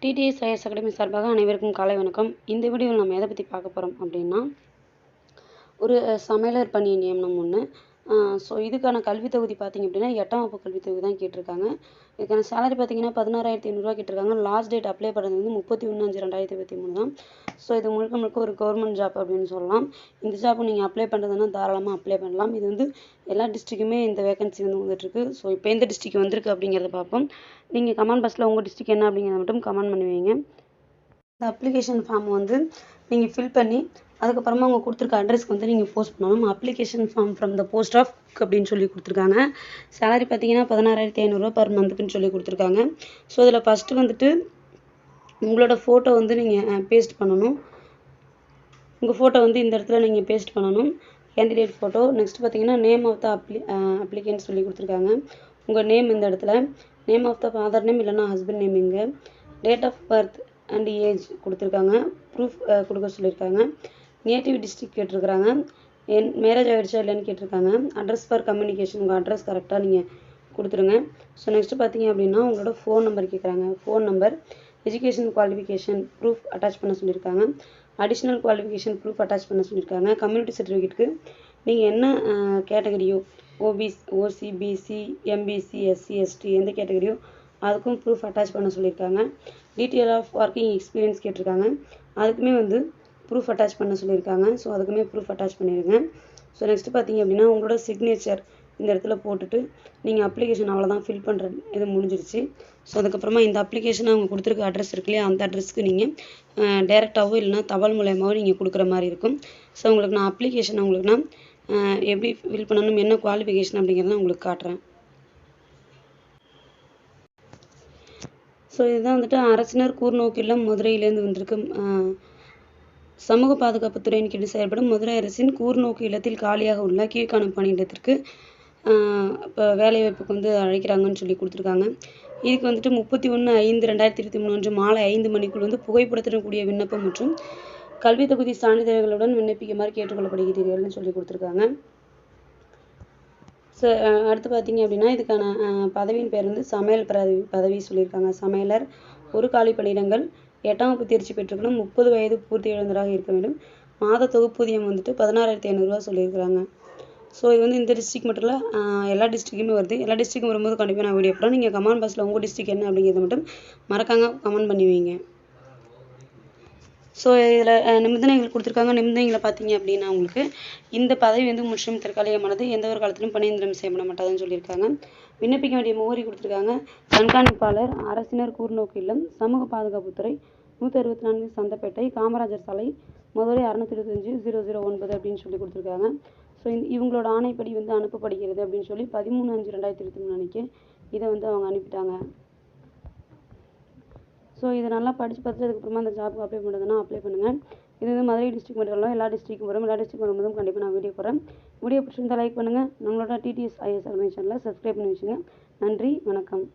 TDS IS academy சார்பாக அனைவருக்கும் காலை வணக்கம். இந்த வீடியோவில் நம்ம எதை பற்றி பார்க்க போகிறோம் அப்படின்னா, ஒரு சமையலர் பணி நியமனம் ஒன்று. ஸோ இதுக்கான கல்வித் தொகுதி பார்த்திங்க அப்படின்னா 8ஆம் வகுப்பு கல்வித் தொகுதி தான் கேட்டிருக்காங்க. இதுக்கான சேலரி பார்த்திங்கன்னா 16,500 கேட்டிருக்காங்க. லாஸ்ட் டேட் அப்ளை பண்ணுறது வந்து 31/5/2023 தான். ஸோ இது முழுக்க முழுக்க ஒரு கவர்மெண்ட் ஜாப் அப்படின்னு சொல்லலாம். இந்த ஜாப் நீங்கள் அப்ளை பண்ணுறதுன்னா தாராளமாக அப்ளை பண்ணலாம். இது வந்து எல்லா டிஸ்ட்ரிக்குமே இந்த வேகன்சி வந்து வந்துட்டுருக்கு. ஸோ இப்போ எந்த டிஸ்ட்ரிக் வந்திருக்கு அப்படிங்கிறத பார்ப்போம். நீங்கள் கமெண்ட் பாக்ஸில் உங்கள் டிஸ்ட்ரிக் என்ன அப்படிங்கிறத மட்டும் கமெண்ட் பண்ணுவீங்க. இந்த அப்ளிகேஷன் ஃபார்ம் வந்து நீங்கள் ஃபில் பண்ணி அதுக்கப்புறமா அவங்க கொடுத்துருக்க அட்ரஸ்க்கு வந்து நீங்கள் போஸ்ட் பண்ணணும். Application form from the post of அப்படின்னு சொல்லி கொடுத்துருக்காங்க. சேலரி பார்த்தீங்கன்னா 16,500 பர் மந்த்துக்குன்னு சொல்லி கொடுத்துருக்காங்க. ஸோ இதில் ஃபஸ்ட்டு வந்துட்டு உங்களோட ஃபோட்டோ வந்து நீங்கள் பேஸ்ட் பண்ணணும். உங்கள் ஃபோட்டோ வந்து இந்த இடத்துல நீங்கள் பேஸ்ட் பண்ணணும். Candidate photo. நெக்ஸ்ட் பார்த்தீங்கன்னா நேம் ஆஃப் த அப்ளிகேன்னு சொல்லி கொடுத்துருக்காங்க. உங்கள் நேம் இந்த இடத்துல, name of the father name இல்லைன்னா ஹஸ்பண்ட் நேம் இங்கே, date of birth and age கொடுத்துருக்காங்க. ப்ரூஃப் கொடுக்க சொல்லியிருக்காங்க. நேட்டிவ் டிஸ்ட்ரிக்ட் கேட்டிருக்கிறாங்க. மேரேஜ் ஆகிடுச்சா இல்லைன்னு கேட்டிருக்காங்க. அட்ரஸ் ஃபார் கம்யூனிகேஷன், உங்கள் அட்ரஸ் கரெக்டாக நீங்கள் கொடுத்துருங்க. ஸோ நெக்ஸ்ட்டு பார்த்தீங்க அப்படின்னா உங்களோட ஃபோன் நம்பர் கேட்குறாங்க. Phone number, education qualification proof attach பண்ண சொல்லியிருக்காங்க. அடிஷ்னல் குவாலிஃபிகேஷன் ப்ரூஃப் அட்டாச் பண்ண சொல்லியிருக்காங்க. கம்யூனிட்டி சர்டிஃபிகேட்டுக்கு நீங்கள் என்ன கேட்டகரியோ, ஓசி, பிசி, எம்பிசி, எஸ்சி, எஸ்டி எந்த கேட்டகரியோ அதுக்கும் ப்ரூஃப் அட்டாச் பண்ண சொல்லியிருக்காங்க. டீட்டெயில் ஆஃப் ஒர்க்கிங் எக்ஸ்பீரியன்ஸ் கேட்டிருக்காங்க. அதுக்குமே வந்து ப்ரூஃப் அட்டாச் பண்ண சொல்லியிருக்காங்க. ஸோ அதுக்குமே ப்ரூஃப் அட்டாச் பண்ணிடுங்க. ஸோ நெக்ஸ்ட்டு பார்த்தீங்க அப்படின்னா உங்களோட சிக்னேச்சர் இந்த இடத்துல போட்டுட்டு நீங்கள் அப்ளிகேஷன் அவ்வளோதான் ஃபில் பண்ணுற இது முடிஞ்சிருச்சு. ஸோ அதுக்கப்புறமா இந்த அப்ளிகேஷன் அவங்க கொடுத்துருக்க அட்ரஸ் இருக்கு இல்லையா, அந்த அட்ரஸ்க்கு நீங்கள் டேரெக்டாகவோ இல்லைனா தபால் மூலயமாவோ நீங்கள் கொடுக்குற மாதிரி இருக்கும். ஸோ உங்களுக்கு நான் அப்ளிகேஷன் உங்களுக்கு நான் எப்படி ஃபில் பண்ணணும், என்ன குவாலிஃபிகேஷன் அப்படிங்கிறத உங்களுக்கு காட்டுறேன். ஸோ இதுதான் வந்துட்டு அரசினர் கூர்நோக்கு இல்லம் மதுரையிலேருந்து வந்திருக்கு. சமூக பாதுகாப்பு துறையின் கீழ் செயல்படும் மதுரை அரசின் கூர்நோக்கு இல்லத்தில் காலியாக உள்ள கீழ்காணும் பணியிடத்திற்கு இப்போ வேலைவாய்ப்புக்கு வந்து அழைக்கிறாங்கன்னு சொல்லி கொடுத்துருக்காங்க. இதுக்கு வந்துட்டு 31/5/2023 அன்று மாலை 5 மணிக்குள் வந்து புகைப்படத்துடன் கூடிய விண்ணப்பம் மற்றும் கல்வி தொகுதி சான்றிதழ்களுடன் விண்ணப்பிக்குமாறு கேட்டுக்கொள்ளப்படுகிறீர்கள்னு சொல்லி கொடுத்துருக்காங்க. ஸோ அடுத்து பார்த்தீங்க அப்படின்னா இதுக்கான பதவியின் பேர் வந்து சமையல் பதவி சொல்லியிருக்காங்க. சமையலர். ஒரு காலி பணியிடங்கள். 8ஆம் வகுப்பு தேர்ச்சி பெற்றுக்கணும். 30 வயது பூர்த்தி இழந்தவராக இருக்க வேண்டும். மாத தொகுப்பூதியம் வந்துட்டு 16,500 சொல்லியிருக்கிறாங்க. ஸோ இது வந்து இந்த டிஸ்ட்ரிக் மட்டும் இல்லை, எல்லா டிஸ்ட்ரிக்குமே வருது. எல்லா டிஸ்ட்ரிக்கும் வரும்போது கண்டிப்பாக நான் வீடியோ போடுறேன். நீங்கள் கமெண்ட் பாக்ஸில் உங்கள் டிஸ்ட்ரிக் என்ன அப்படிங்கிறத மட்டும் மறக்காம கமெண்ட் பண்ணுவீங்க. ஸோ இதில் நிபந்தனைகள் கொடுத்துருக்காங்க. நிபந்தனைகளை பார்த்தீங்க அப்படின்னா உங்களுக்கு இந்த பதவி வந்து முற்றிலும் தற்காலிகமானது, எந்த ஒரு காலத்திலும் பணியந்திரம் செய்யப்பட மாட்டாதுன்னு சொல்லியிருக்காங்க. விண்ணப்பிக்க வேண்டிய முகவரி கொடுத்துருக்காங்க. கண்காணிப்பாளர், அரசினர் கூர்நோக்கு இல்லம், சமூக பாதுகாப்புத்துறை, 164 சந்தப்பேட்டை, காமராஜர் சாலை, மதுரை 625-009 அப்படின்னு சொல்லி கொடுத்துருக்காங்க. ஸோ இவங்களோட ஆணைப்படி வந்து அனுப்பப்படுகிறது அப்படின்னு சொல்லி 13/5/2023 அன்னைக்கு இதை வந்து அவங்க அனுப்பிட்டாங்க. ஸோ இதை நல்லா படித்து பார்த்துட்டு அதுக்கப்புறமா அந்த ஜாப்புக்கு அப்ளை பண்ணுறதுனா அப்ளை பண்ணுங்கள். இது வந்து மதுரை டிஸ்ட்ரிக் மட்டும் இல்லை, எல்லா டிஸ்ட்ரிக்கும் வரும். எல்லா டிஸ்ட்ரிக் வரும்போதும் கண்டிப்பாக நான் வீடியோ போடுறேன். வீடியோ பிடிச்சிருந்தால் லைக் பண்ணுங்கள். நம்மளோட டிடிஎஸ் ஐஎஸ் அகாடமி சேனலை சப்ஸ்கிரைப் பண்ணி வச்சுங்க. நன்றி, வணக்கம்.